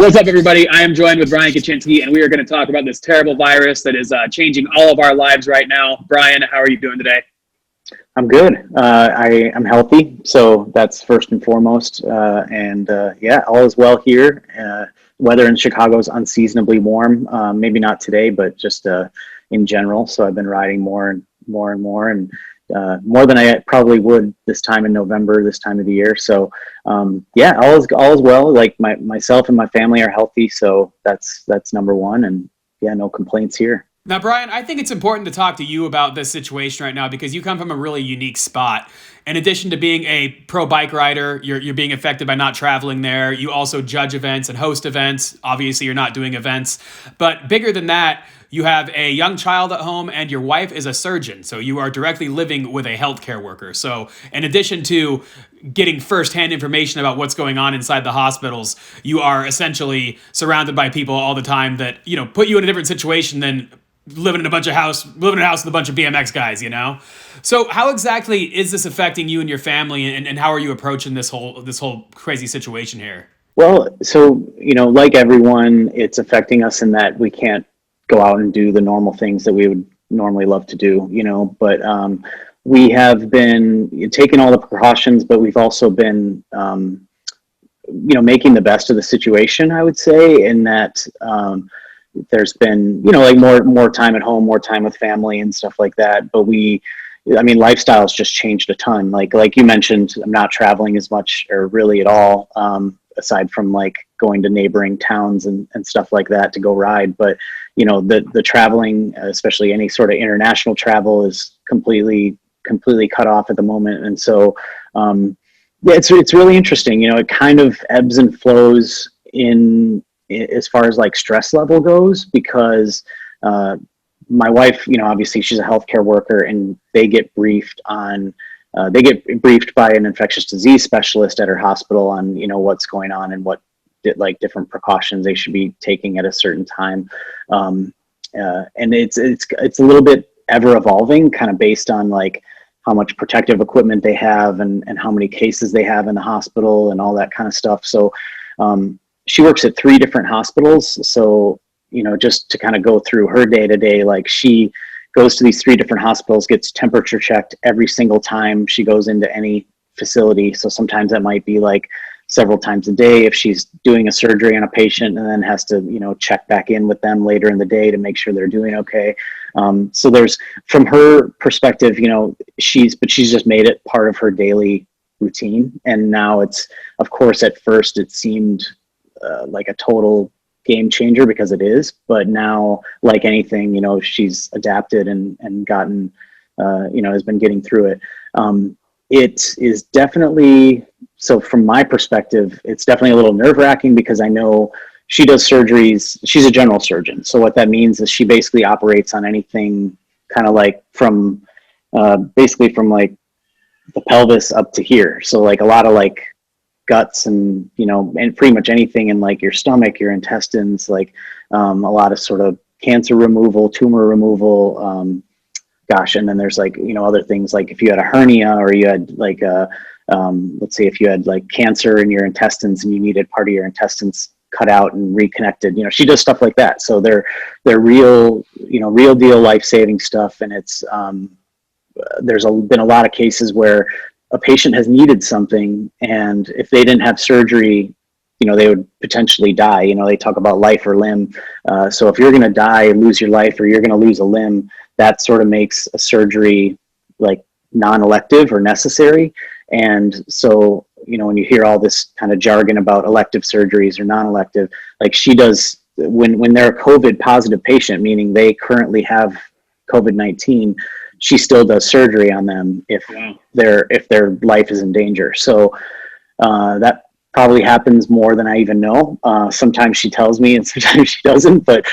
What's up, everybody? I am joined with Brian Kachinsky, and we are going to talk about this terrible virus that is changing all of our lives right now. Brian, how are you doing today? I'm good. I am healthy, so that's first and foremost. Yeah, all is well here. Weather in Chicago is unseasonably warm. Maybe not today, but just in general. So I've been riding more and more and more, and more than I probably would this time in November, this time of the year. So yeah, all is well. Like myself and my family are healthy, so that's number one. And yeah, no complaints here. Now, Brian, I think it's important to talk to you about this situation right now because you come from a really unique spot. In addition to being a pro bike rider, you're being affected by not traveling there. You also judge events and host events. Obviously, you're not doing events. But bigger than that, you have a young child at home and your wife is a surgeon. So you are directly living with a healthcare worker. So in addition to getting firsthand information about what's going on inside the hospitals, you are essentially surrounded by people all the time that, put you in a different situation than living in a house with a bunch of BMX guys, So how exactly is this affecting you and your family, and how are you approaching this whole crazy situation here? Well, so, like everyone, it's affecting us in that we can't go out and do the normal things that we would normally love to do, but we have been taking all the precautions, but we've also been, making the best of the situation, I would say, in that there's been, like more time at home, more time with family and stuff like that. But lifestyle's just changed a ton. Like you mentioned, I'm not traveling as much or really at all, aside from like going to neighboring towns and stuff like that to go ride. But, the traveling, especially any sort of international travel, is completely cut off at the moment. And so, yeah, it's really interesting. It kind of ebbs and flows in as far as like stress level goes, because my wife, obviously she's a healthcare worker, and they get briefed by an infectious disease specialist at her hospital on, what's going on and what different precautions they should be taking at a certain time. And it's a little bit ever evolving, kind of based on like how much protective equipment they have and how many cases they have in the hospital and all that kind of stuff. So, she works at 3 different hospitals. So, just to kind of go through her day to day, like she goes to these 3 different hospitals, gets temperature checked every single time she goes into any facility. So sometimes that might be like several times a day if she's doing a surgery on a patient, and then has to, check back in with them later in the day to make sure they're doing okay. So there's, from her perspective, she's just made it part of her daily routine. And now it's, of course, at first it seemed like a total game changer, because it is, but now, like anything, she's adapted and gotten, has been getting through it. It is definitely, so from my perspective, it's definitely a little nerve-wracking, because I know she does surgeries. She's a general surgeon. So what that means is she basically operates on anything kind of like from basically from like the pelvis up to here. So like a lot of like guts and, and pretty much anything in like your stomach, your intestines, like a lot of sort of cancer removal, tumor removal, and then there's like, other things, like if you had a hernia, or you had like let's say if you had like cancer in your intestines and you needed part of your intestines cut out and reconnected, she does stuff like that. So they're real, real deal life-saving stuff. And it's, there's been a lot of cases where a patient has needed something, and if they didn't have surgery, they would potentially die. They talk about life or limb. So if you're going to die, lose your life, or you're going to lose a limb, that sort of makes a surgery like non-elective or necessary. And so, when you hear all this kind of jargon about elective surgeries or non-elective, like she does, when they're a COVID positive patient, meaning they currently have COVID-19, she still does surgery on them if their life is in danger. So that probably happens more than I even know. Sometimes she tells me and sometimes she doesn't, but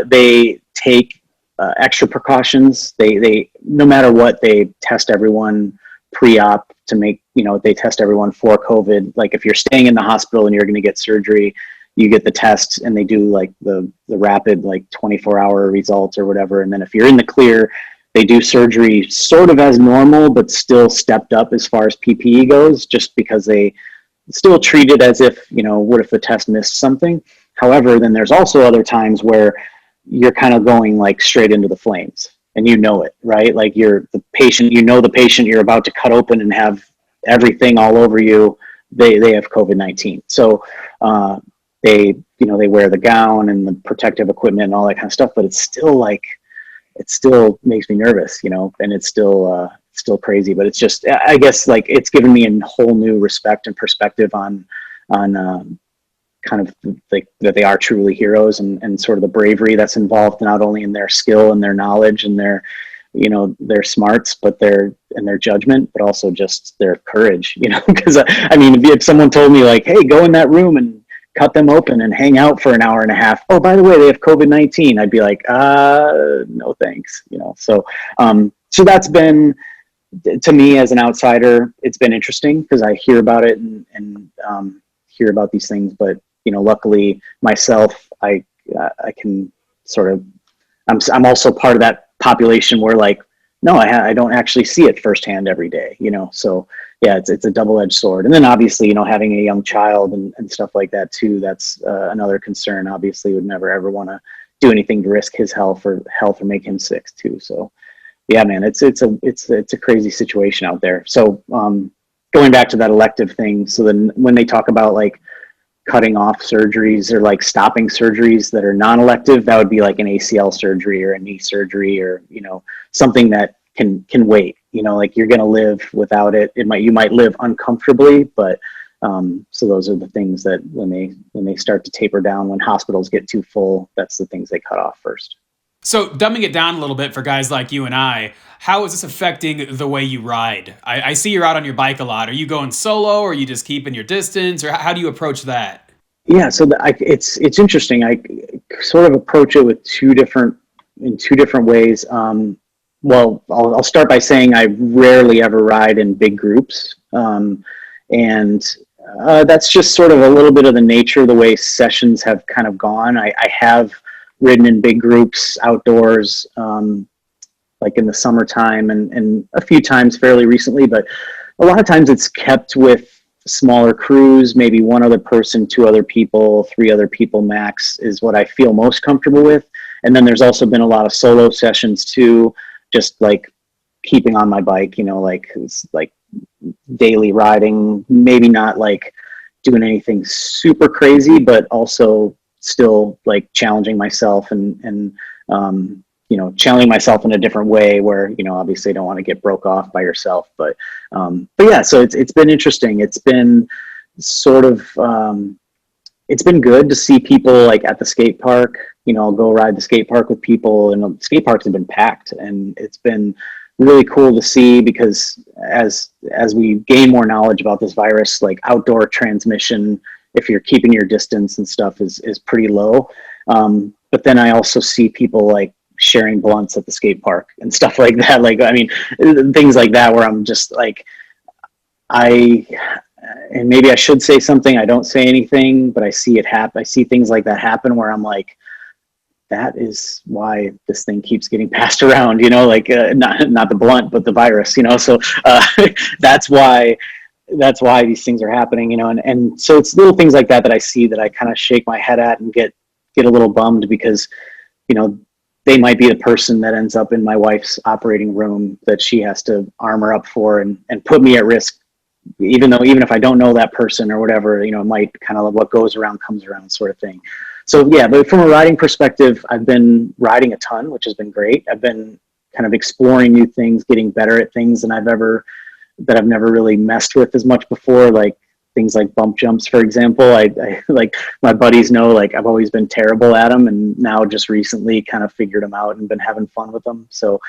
they take extra precautions. They no matter what, they test everyone pre-op to make, they test everyone for COVID. Like if you're staying in the hospital and you're going to get surgery, you get the test, and they do like the rapid like 24-hour results or whatever. And then if you're in the clear, they do surgery sort of as normal, but still stepped up as far as PPE goes, just because they still treat it as if, what if the test missed something? However, then there's also other times where you're kind of going like straight into the flames, and you know it, right? Like you're the patient, the patient you're about to cut open and have everything all over you. They have COVID-19. So they wear the gown and the protective equipment and all that kind of stuff, but it still makes me nervous, and it's still crazy. But it's just, I guess, like it's given me a whole new respect and perspective on kind of like that they are truly heroes, and sort of the bravery that's involved, not only in their skill and their knowledge and their smarts, but their judgment, but also just their courage, because I mean, if someone told me like, hey, go in that room and cut them open and hang out for an hour and a half. Oh, by the way, they have COVID-19. I'd be like, no, thanks. So that's been, to me as an outsider, it's been interesting because I hear about it and hear about these things. But, luckily myself, I can sort of, I'm also part of that population where like, no, I don't actually see it firsthand every day, so yeah, it's a double-edged sword. And then obviously, having a young child and stuff like that too, that's another concern. Obviously would never ever want to do anything to risk his health or make him sick too. So yeah, man, it's a crazy situation out there. So going back to that elective thing, so then when they talk about like cutting off surgeries or like stopping surgeries that are non-elective, that would be like an ACL surgery or a knee surgery, or something that can wait. Like you're going to live without it. You might live uncomfortably, but so those are the things that when they start to taper down, when hospitals get too full, that's the things they cut off first. So dumbing it down a little bit for guys like you and I, how is this affecting the way you ride? I see you're out on your bike a lot. Are you going solo, or are you just keeping your distance, or how do you approach that? Yeah, so it's interesting. I sort of approach it with two different ways. Well, I'll start by saying I rarely ever ride in big groups, and that's just sort of a little bit of the nature of the way sessions have kind of gone. I have ridden in big groups outdoors, like in the summertime and a few times fairly recently, but a lot of times it's kept with smaller crews, maybe one other person, two other people, three other people max is what I feel most comfortable with. And then there's also been a lot of solo sessions too, just like keeping on my bike, like it's like daily riding, maybe not like doing anything super crazy, but also still like challenging myself and challenging myself in a different way where, obviously don't want to get broke off by yourself, but yeah, so it's been interesting. It's been sort of, it's been good to see people like at the skate park. I'll go ride the skate park with people, and skate parks have been packed, and it's been really cool to see, because as we gain more knowledge about this virus, like outdoor transmission, if you're keeping your distance and stuff, is pretty low. But then I also see people like sharing blunts at the skate park and stuff like that. Like, I mean, things like that where I'm just like, and maybe I should say something, I don't say anything, but I see it happen. I see things like that happen where I'm like, that is why this thing keeps getting passed around, like not the blunt, but the virus, so that's why these things are happening, and so it's little things like that I see that I kind of shake my head at and get a little bummed, because, they might be the person that ends up in my wife's operating room that she has to armor up for and put me at risk, even if I don't know that person or whatever, it might kind of, what goes around comes around sort of thing. So yeah, but from a riding perspective, I've been riding a ton, which has been great. I've been kind of exploring new things, getting better at things that I've never really messed with as much before, like things like bump jumps, for example. I like, my buddies know, like I've always been terrible at them, and now just recently kind of figured them out and been having fun with them. So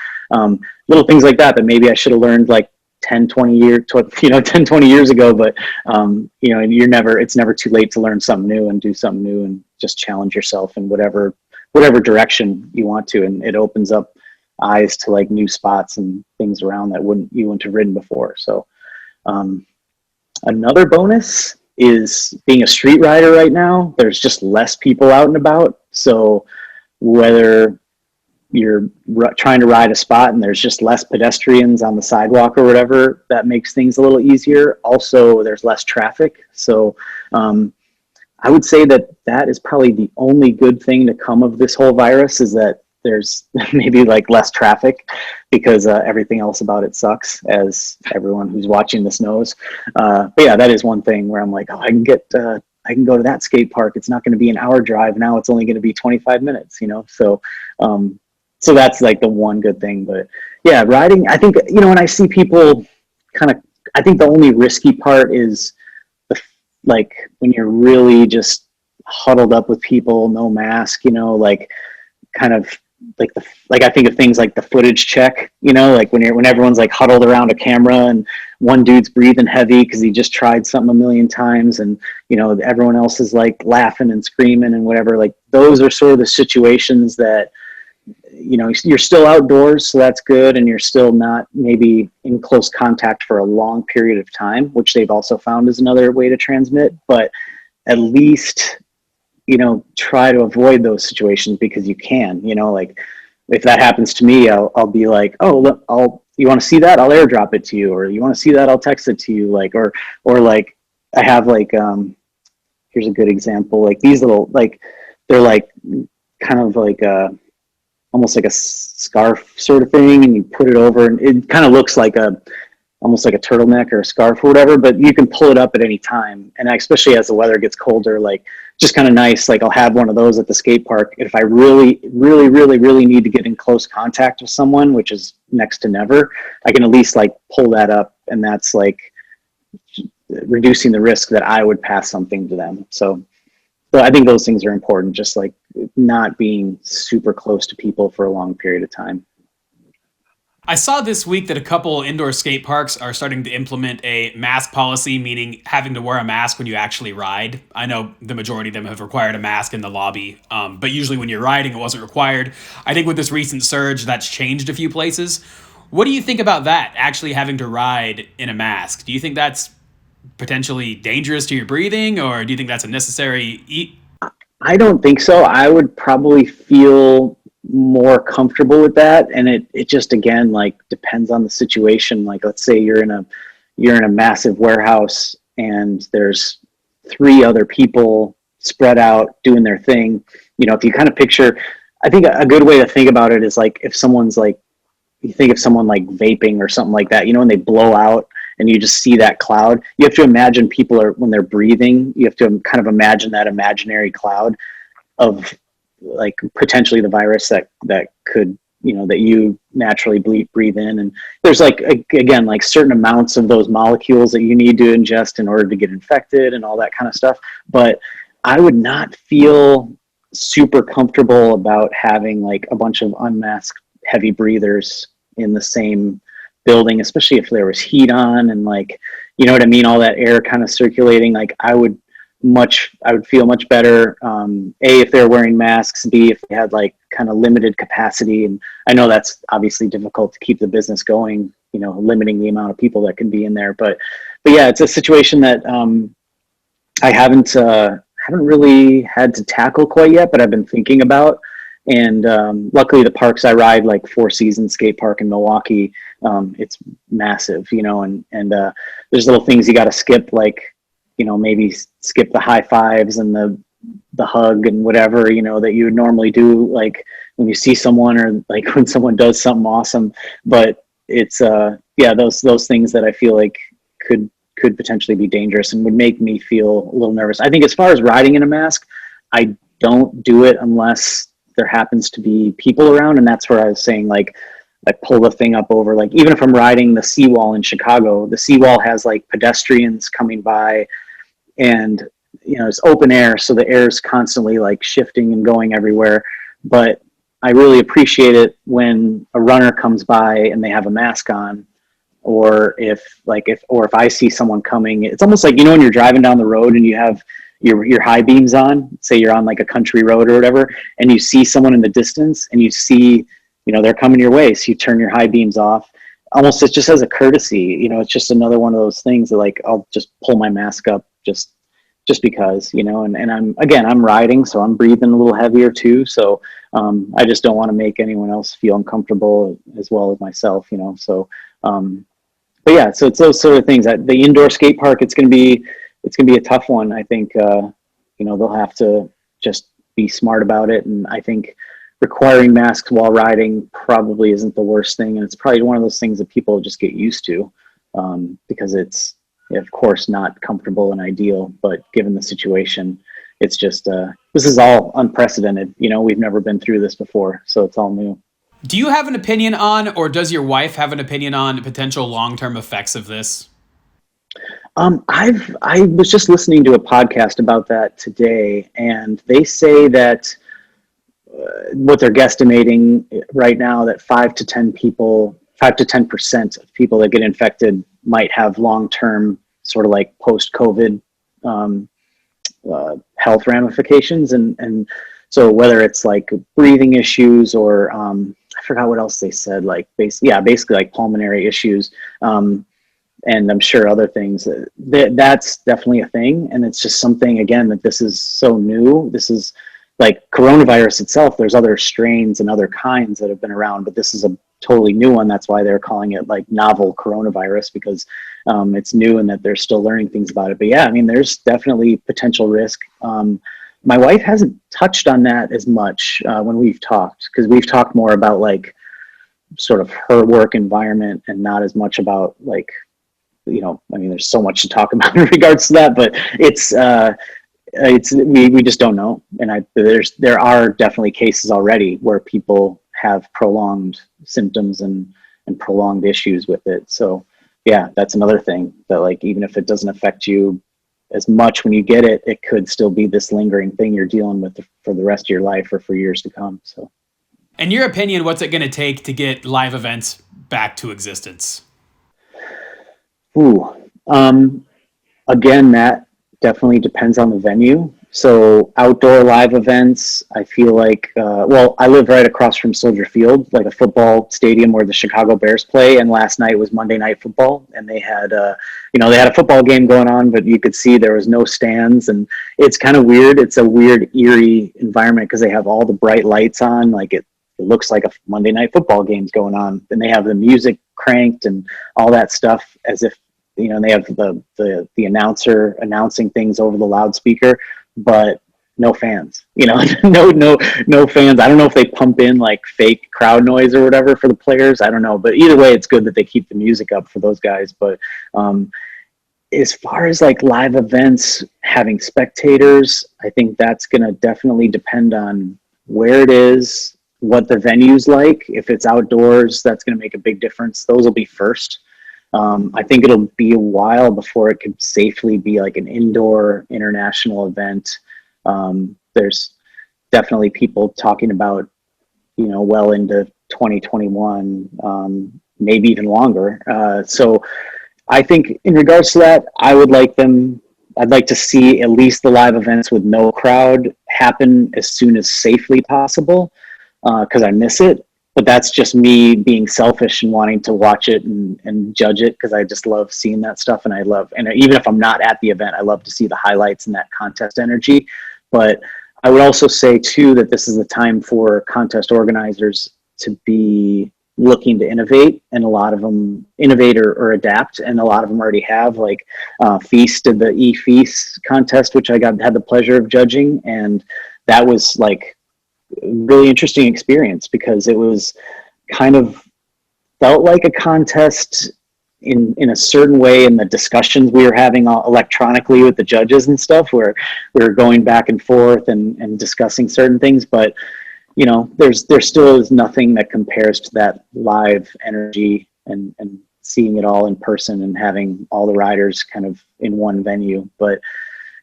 little things like that maybe I should have learned like 10, 20 years ago, but it's never too late to learn something new and do something new and just challenge yourself in whatever direction you want to. And it opens up eyes to like new spots and things around that you wouldn't have ridden before. So another bonus is being a street rider right now. There's just less people out and about. So whether you're trying to ride a spot and there's just less pedestrians on the sidewalk or whatever, that makes things a little easier. Also, there's less traffic. So I would say that that is probably the only good thing to come of this whole virus, is that there's maybe like less traffic, because everything else about it sucks, as everyone who's watching this knows. But yeah, that is one thing where I'm like, oh, I can go to that skate park. It's not going to be an hour drive. Now it's only going to be 25 minutes, So, so that's like the one good thing. But yeah, riding, I think, when I see people kind of, I think the only risky part is like when you're really just huddled up with people, no mask, like kind of like I think of things like the footage check, like when everyone's like huddled around a camera and one dude's breathing heavy because he just tried something a million times, and everyone else is like laughing and screaming and whatever. Like those are sort of the situations that you're still outdoors, so that's good, and you're still not maybe in close contact for a long period of time, which they've also found is another way to transmit. But at least try to avoid those situations, because you can, like if that happens to me, I'll be like, oh, look, you want to see that? I'll airdrop it to you, or you want to see that? I'll text it to you, like, or like I have like, here's a good example, like these little, like, they're like kind of like almost like a scarf sort of thing, and you put it over, and it kind of looks like almost like a turtleneck or a scarf or whatever, but you can pull it up at any time. And especially as the weather gets colder, like just kind of nice. Like I'll have one of those at the skate park. If I really, really, really, really need to get in close contact with someone, which is next to never, I can at least like pull that up, and that's like reducing the risk that I would pass something to them. So I think those things are important, just like not being super close to people for a long period of time. I saw this week that a couple indoor skate parks are starting to implement a mask policy, meaning having to wear a mask when you actually ride. I know the majority of them have required a mask in the lobby, but usually when you're riding, it wasn't required. I think with this recent surge, that's changed a few places. What do you think about that, actually having to ride in a mask? Do you think that's potentially dangerous to your breathing, or do you think that's a necessary I don't think so. I would probably feel more comfortable with that, and it just, again, like depends on the situation. Like let's say you're in a massive warehouse and there's 3 other people spread out doing their thing. If you kind of picture, I think a good way to think about it is like if someone's like, you think of someone like vaping or something like that, when they blow out and you just see that cloud, you have to imagine people are, when they're breathing, you have to kind of imagine that imaginary cloud of like potentially the virus that could, that you naturally breathe in. And there's like, again, like certain amounts of those molecules that you need to ingest in order to get infected and all that kind of stuff. But I would not feel super comfortable about having like a bunch of unmasked heavy breathers in the same building, especially if there was heat on and like, what I mean? All that air kind of circulating. Like I would feel much better. A, if they're wearing masks, B, if they had like kind of limited capacity. And I know that's obviously difficult to keep the business going, limiting the amount of people that can be in there. But yeah, it's a situation that I haven't really had to tackle quite yet, but I've been thinking about. And luckily the parks I ride, like Four Seasons skate park in Milwaukee, it's massive, and there's little things you got to skip, like, maybe skip the high fives and the hug and whatever, that you would normally do, like when you see someone, or like when someone does something awesome. But it's, yeah, those things that I feel like could potentially be dangerous and would make me feel a little nervous. I think as far as riding in a mask, I don't do it unless there happens to be people around. And that's where I was saying, like, I pull the thing up over, like, even if I'm riding the seawall in Chicago, the seawall has like pedestrians coming by, and it's open air, so the air is constantly like shifting and going everywhere. But I really appreciate it when a runner comes by and they have a mask on, or if I see someone coming. It's almost like, when you're driving down the road and you have your high beams on, say you're on like a country road or whatever, and you see someone in the distance and you see, they're coming your way, so you turn your high beams off. Almost, it's just as a courtesy, it's just another one of those things that, like, I'll just pull my mask up just because, and I'm riding, so I'm breathing a little heavier too. So I just don't want to make anyone else feel uncomfortable as well as myself, so, but yeah, so it's those sort of things. The indoor skate park, it's going to be a tough one, I think, they'll have to just be smart about it. And I think requiring masks while riding probably isn't the worst thing. And it's probably one of those things that people just get used to, because it's, of course, not comfortable and ideal, but given the situation, it's just, this is all unprecedented. We've never been through this before, so it's all new. Do you have an opinion on, or does your wife have an opinion on potential long-term effects of this? I was just listening to a podcast about that today, and they say that what they're guesstimating right now, that 5 to 10% of people that get infected might have long-term sort of like post-COVID health ramifications. And so whether it's like breathing issues or I forgot what else they said, like basically like pulmonary issues. And I'm sure other things, that's definitely a thing. And it's just something, again, that this is so new. This is like coronavirus itself. There's other strains and other kinds that have been around, but this is a totally new one. That's why they're calling it like novel coronavirus, because it's new and that they're still learning things about it. But yeah, I mean, there's definitely potential risk. My wife hasn't touched on that as much when we've talked, because we've talked more about like sort of her work environment and not as much about like, I mean, there's so much to talk about in regards to that, but we just don't know. And there are definitely cases already where people have prolonged symptoms and prolonged issues with it. So yeah, that's another thing that, like, even if it doesn't affect you as much when you get it, it could still be this lingering thing you're dealing with for the rest of your life or for years to come. So, in your opinion, what's it going to take to get live events back to existence? Again, that definitely depends on the venue. So outdoor live events, I feel like, I live right across from Soldier Field, like a football stadium where the Chicago Bears play. And last night was Monday Night Football, and they had a football game going on, but you could see there was no stands, and it's kind of weird. It's a weird, eerie environment because they have all the bright lights on, like it looks like a Monday Night Football game's going on, and they have the music cranked and all that stuff as if, they have the announcer announcing things over the loudspeaker, but no fans, no fans. I don't know if they pump in like fake crowd noise or whatever for the players. I don't know, but either way, it's good that they keep the music up for those guys. But as far as like live events having spectators, I think that's going to definitely depend on where it is, what the venue's like. If it's outdoors, that's going to make a big difference. Those will be first. I think it'll be a while before it could safely be like an indoor international event. There's definitely people talking about, well into 2021, maybe even longer. So I think in regards to that, I'd like to see at least the live events with no crowd happen as soon as safely possible, because I miss it. But that's just me being selfish and wanting to watch it and judge it, because I just love seeing that stuff. And even if I'm not at the event, I love to see the highlights and that contest energy. But I would also say too, that this is the time for contest organizers to be looking to innovate, and a lot of them innovate or adapt. And a lot of them already have, like Feast did the E-Feast contest, which I had the pleasure of judging. And that was like really interesting experience, because it was kind of felt like a contest in a certain way, in the discussions we were having electronically with the judges and stuff, where we were going back and forth and discussing certain things. But there still is nothing that compares to that live energy and seeing it all in person and having all the riders kind of in one venue. But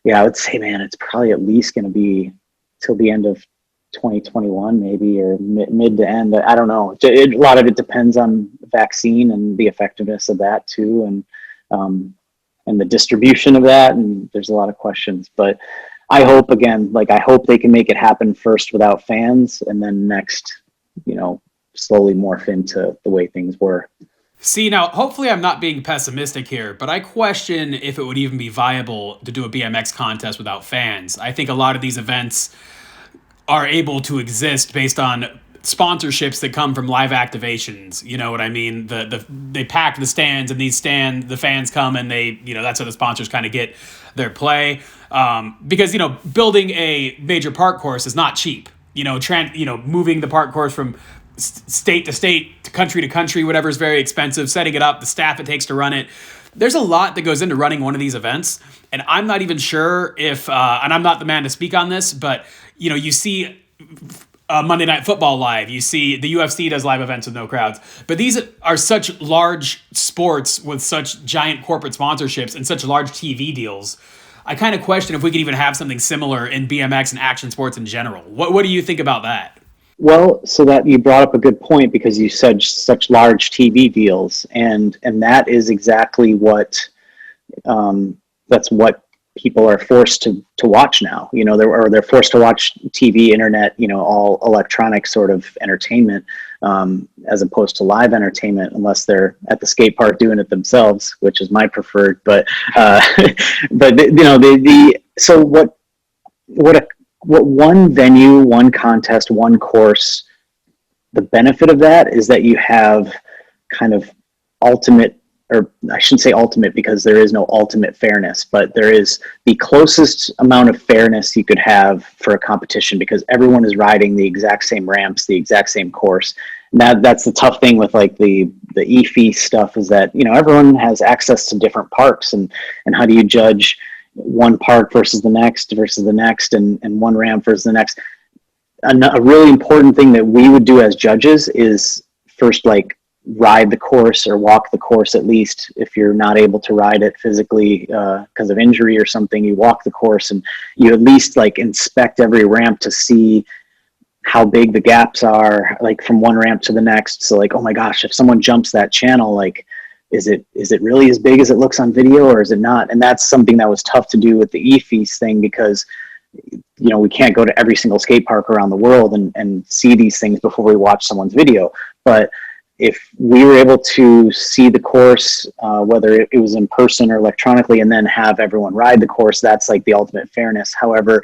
yeah, I would say, man, it's probably at least going to be till the end of 2021 maybe, or mid to end. I don't know. A lot of it depends on vaccine and the effectiveness of that too, and the distribution of that. And there's a lot of questions, but I hope they can make it happen first without fans, and then next, slowly morph into the way things were. See, now, hopefully I'm not being pessimistic here, but I question if it would even be viable to do a BMX contest without fans. I think a lot of these events are able to exist based on sponsorships that come from live activations. You know what I mean? They pack the stands, and the fans come, and that's how the sponsors kind of get their play. Because building a major park course is not cheap. Moving the park course from state to state, to country, whatever is very expensive. Setting it up, the staff it takes to run it. There's a lot that goes into running one of these events, and I'm not even sure if, and I'm not the man to speak on this, but you see Monday Night Football live. You see the UFC does live events with no crowds, but these are such large sports with such giant corporate sponsorships and such large TV deals. I kind of question if we could even have something similar in BMX and action sports in general. What do you think about that? Well, so that you brought up a good point, because you said such large TV deals, and that is exactly what that's what people are forced to watch now. They're forced to watch TV, internet, all electronic sort of entertainment, as opposed to live entertainment, unless they're at the skate park doing it themselves, which is my preferred. But so what one venue, one contest, one course, the benefit of that is that you have kind of ultimate, or I shouldn't say ultimate because there is no ultimate fairness, but there is the closest amount of fairness you could have for a competition, because everyone is riding the exact same ramps, the exact same course. And that's the tough thing with like the EFI stuff, is that, everyone has access to different parks, and how do you judge one park versus the next and one ramp versus the next. A really important thing that we would do as judges is first, like, ride the course or walk the course. At least if you're not able to ride it physically because of injury or something, you walk the course and you at least like inspect every ramp to see how big the gaps are, like from one ramp to the next. So like, oh my gosh, if someone jumps that channel, like, is it really as big as it looks on video, or is it not? And that's something that was tough to do with the EFES thing, because we can't go to every single skate park around the world and see these things before we watch someone's video. But if we were able to see the course, whether it was in person or electronically, and then have everyone ride the course, that's like the ultimate fairness. However,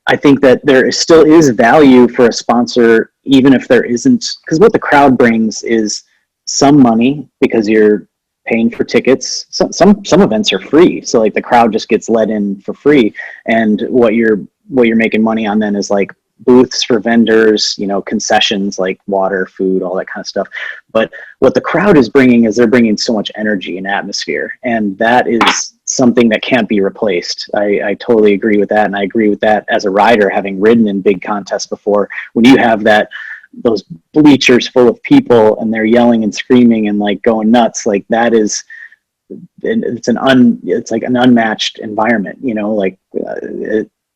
I think that there still is value for a sponsor, even if there isn't, because what the crowd brings is some money, because you're paying for tickets. Some events are free, so like the crowd just gets let in for free, and what you're making money on then is like booths for vendors, concessions like water, food, all that kind of stuff. But what the crowd is bringing is they're bringing so much energy and atmosphere, and that is something that can't be replaced. I totally agree with that, and I agree with that as a rider, having ridden in big contests before. When you have those bleachers full of people and they're yelling and screaming and like going nuts, like that is, it's like an unmatched environment,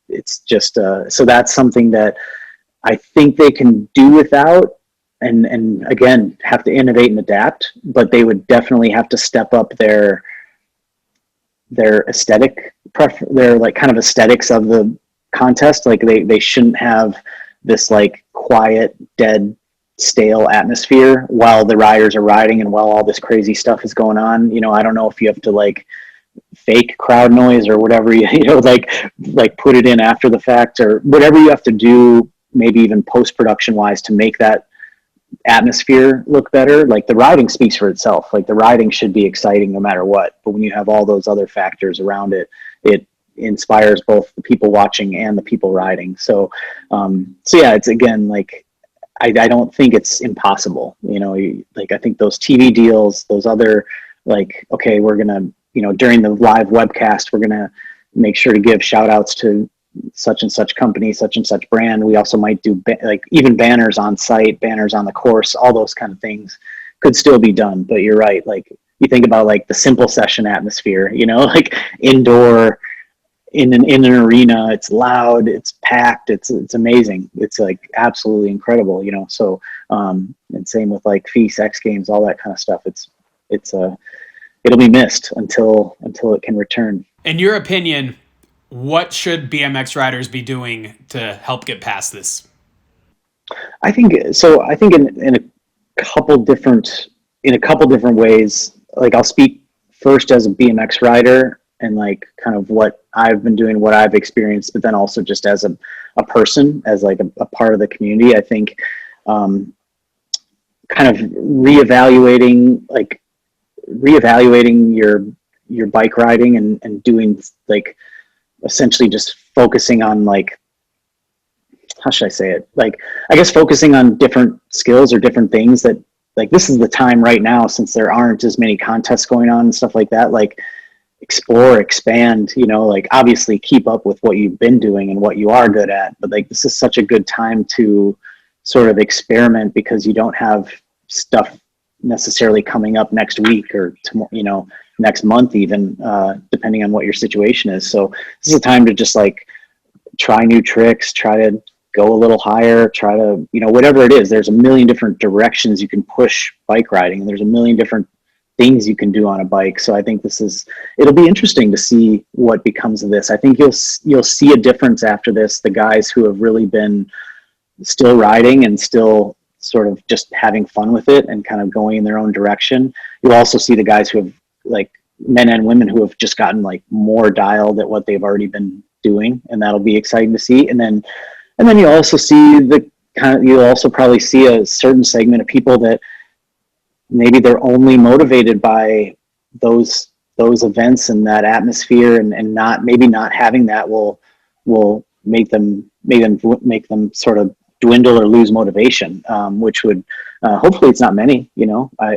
it's just so that's something that I think they can do without, and again have to innovate and adapt, but they would definitely have to step up their aesthetic their like kind of aesthetics of the contest. Like they shouldn't have this like quiet, dead, stale atmosphere while the riders are riding and while all this crazy stuff is going on. I don't know if you have to like fake crowd noise or whatever, like put it in after the fact or whatever you have to do, maybe even post-production wise, to make that atmosphere look better. Like the riding speaks for itself. Like the riding should be exciting no matter what, but when you have all those other factors around it, it inspires both the people watching and the people riding. So yeah, it's again, like, I don't think it's impossible, like I think those TV deals, those other, like, okay, we're going to, during the live webcast, we're going to make sure to give shout outs to such and such company, such and such brand. We also might do like even banners on site, banners on the course, all those kind of things could still be done. But you're right. Like you think about like the simple session atmosphere, like indoor, in an arena, it's loud, it's packed, it's amazing. It's like absolutely incredible, so and same with like feast, X Games, all that kind of stuff. It'll be missed until it can return. In your opinion, what should BMX riders be doing to help get past this? I think in a couple different ways. Like I'll speak first as a BMX rider and like kind of what I've been doing, what I've experienced, but then also just as a person, as like a part of the community. I think kind of reevaluating your bike riding and doing like essentially just focusing on like, how should I say it? Like, I guess focusing on different skills or different things that like, this is the time right now, since there aren't as many contests going on and stuff like that, like explore, expand, like obviously keep up with what you've been doing and what you are good at. But like, this is such a good time to sort of experiment because you don't have stuff necessarily coming up next week or tomorrow, next month, even depending on what your situation is. So this is a time to just like try new tricks, try to go a little higher, try to, whatever it is. There's a million different directions you can push bike riding, and there's a million different things you can do on a bike. So I think it'll be interesting to see what becomes of this. I think you'll see a difference after this. The guys who have really been still riding and still sort of just having fun with it and kind of going in their own direction. You'll also see the guys who have, like, men and women who have just gotten like more dialed at what they've already been doing, and that'll be exciting to see. And then you'll also see you'll also probably see a certain segment of people that maybe they're only motivated by those events and that atmosphere, and not having that will make them sort of dwindle or lose motivation, which would hopefully it's not many,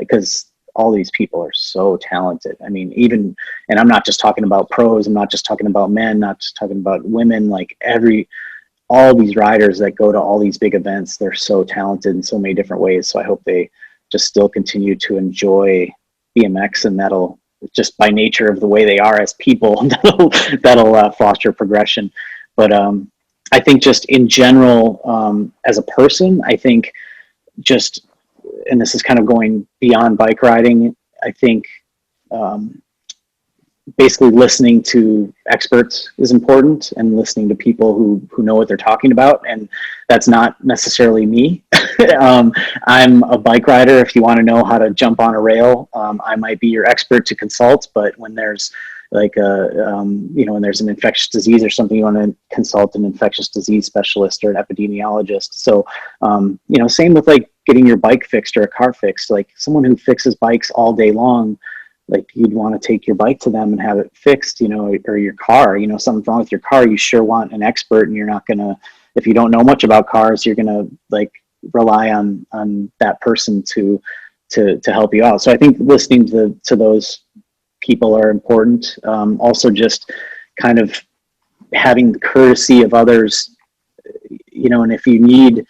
because all these people are so talented. I mean, and I'm not just talking about pros, I'm not just talking about men, not just talking about women, like all these riders that go to all these big events, they're so talented in so many different ways. So I hope they just still continue to enjoy BMX, and that'll just by nature of the way they are as people, that'll foster progression. But I think just in general, as a person, I think just, and this is kind of going beyond bike riding, I think basically listening to experts is important, and listening to people who know what they're talking about. And that's not necessarily me. I'm a bike rider. If you want to know how to jump on a rail, I might be your expert to consult. But when there's like when there's an infectious disease or something, you want to consult an infectious disease specialist or an epidemiologist. So, same with like getting your bike fixed or a car fixed. Like someone who fixes bikes all day long, like you'd want to take your bike to them and have it fixed, or your car, something's wrong with your car. You sure want an expert, and you're not going to, if you don't know much about cars, you're going to like rely on that person to help you out. So I think listening to those people are important. Also just kind of having the courtesy of others, and if you need,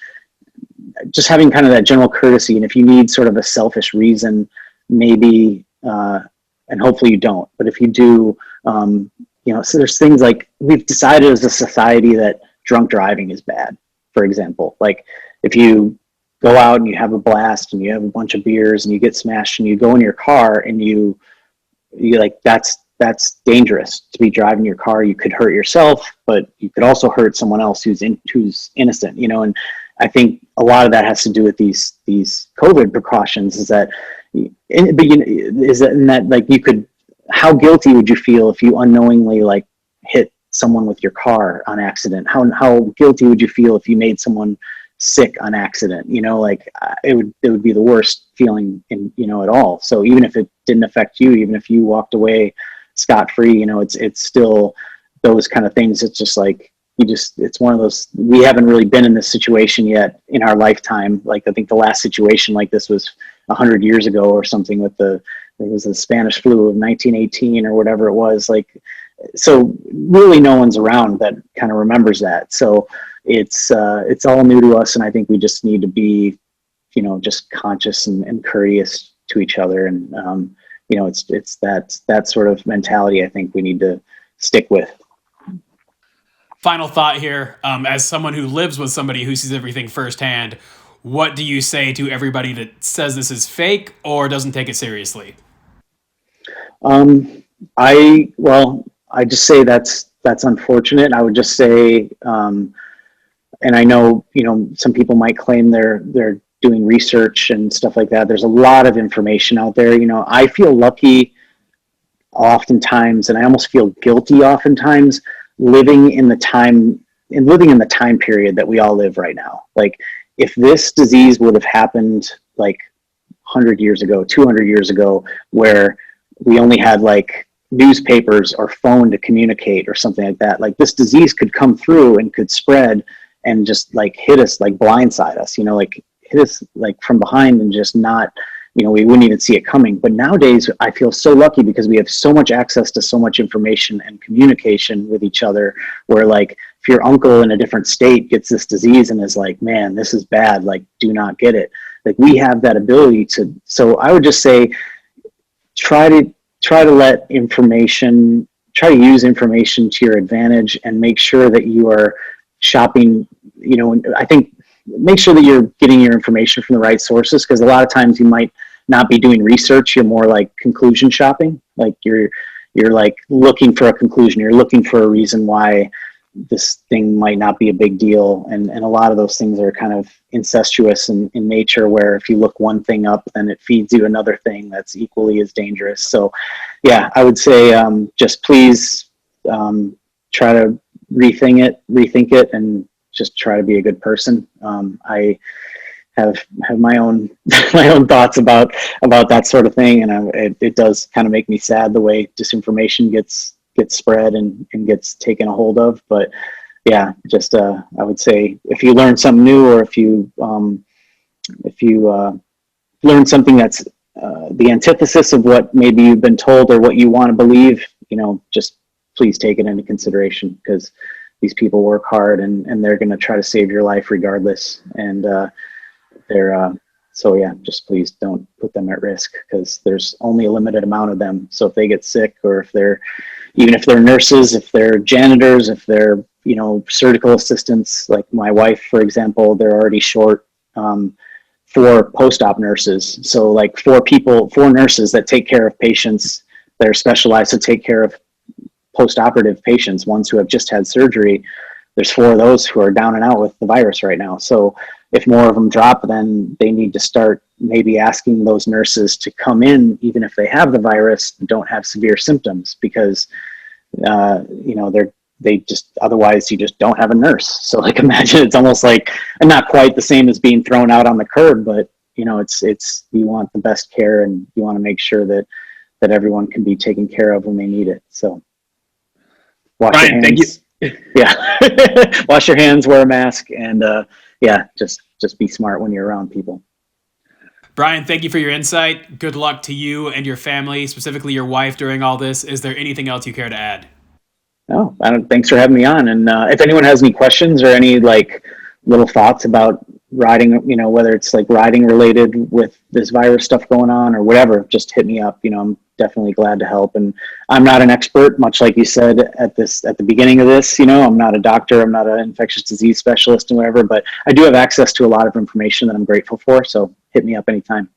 just having kind of that general courtesy, and if you need sort of a selfish reason, maybe, and hopefully you don't, but if you do, so there's things like, we've decided as a society that drunk driving is bad, for example. Like if you go out and you have a blast and you have a bunch of beers and you get smashed and you go in your car and you like, that's dangerous to be driving your car. You could hurt yourself, but you could also hurt someone else who's innocent, and I think a lot of that has to do with these COVID precautions, is that like you could, how guilty would you feel if you unknowingly like hit someone with your car on accident? How guilty would you feel if you made someone sick on accident? Like it would be the worst feeling at all. So even if it didn't affect you, even if you walked away scot-free, it's still those kind of things. It's just like, it's one of those, we haven't really been in this situation yet in our lifetime. Like I think the last situation like this was 100 years ago or something, it was the Spanish flu of 1918 or whatever it was. Like, so really no one's around that kind of remembers that. So it's all new to us. And I think we just need to be, just conscious and courteous to each other. And, it's that sort of mentality I think we need to stick with. Final thought here, as someone who lives with somebody who sees everything firsthand, what do you say to everybody that says this is fake or doesn't take it seriously? I just say that's unfortunate. I would just say, and I know, some people might claim they're doing research and stuff like that. There's a lot of information out there. I feel lucky oftentimes, and I almost feel guilty oftentimes, living in the time period that we all live right now. Like if this disease would have happened like 100 years ago, 200 years ago, where we only had like newspapers or phone to communicate or something like that, like this disease could come through and could spread and just like hit us, like blindside us, like hit us like from behind and just not, we wouldn't even see it coming. But nowadays I feel so lucky because we have so much access to so much information and communication with each other, where like if your uncle in a different state gets this disease and is like, man, this is bad, like do not get it. Like we have that ability to, so I would just say, try to use information to your advantage, and make sure that you are shopping, I think make sure that you're getting your information from the right sources, because a lot of times you might not be doing research. You're more like conclusion shopping. Like you're like looking for a conclusion. You're looking for a reason why this thing might not be a big deal. And a lot of those things are kind of incestuous in nature, where if you look one thing up, then it feeds you another thing that's equally as dangerous. So yeah, I would say just please try to rethink it, and just try to be a good person. I have my own thoughts about that sort of thing, and it does kind of make me sad the way disinformation gets spread and gets taken a hold of. But yeah, just I would say if you learn something new, or if you learn something that's the antithesis of what maybe you've been told or what you want to believe, just please take it into consideration, because these people work hard and they're going to try to save your life regardless. And so yeah, just please don't put them at risk, because there's only a limited amount of them. So if they get sick, or even if they're nurses, if they're janitors, if they're, surgical assistants, like my wife, for example, they're already short 4 post-op nurses. So like 4 nurses that take care of patients that are specialized to take care of post-operative patients, ones who have just had surgery. There's 4 of those who are down and out with the virus right now. So if more of them drop, then they need to start maybe asking those nurses to come in, even if they have the virus, don't have severe symptoms, because they just, otherwise you just don't have a nurse. So like imagine, it's almost like, and not quite the same as being thrown out on the curb, but it's you want the best care, and you want to make sure that everyone can be taken care of when they need it. So wash your hands. Thank you. Yeah. Wash your hands, wear a mask, and yeah, just be smart when you're around people. Brian, thank you for your insight. Good luck to you and your family, specifically your wife, during all this. Is there anything else you care to add? No, thanks for having me on. And if anyone has any questions or any like little thoughts about riding, whether it's like riding related with this virus stuff going on or whatever, just hit me up. I'm definitely glad to help. And I'm not an expert, much like you said at the beginning of this. I'm not a doctor, I'm not an infectious disease specialist and whatever, but I do have access to a lot of information that I'm grateful for. So hit me up anytime.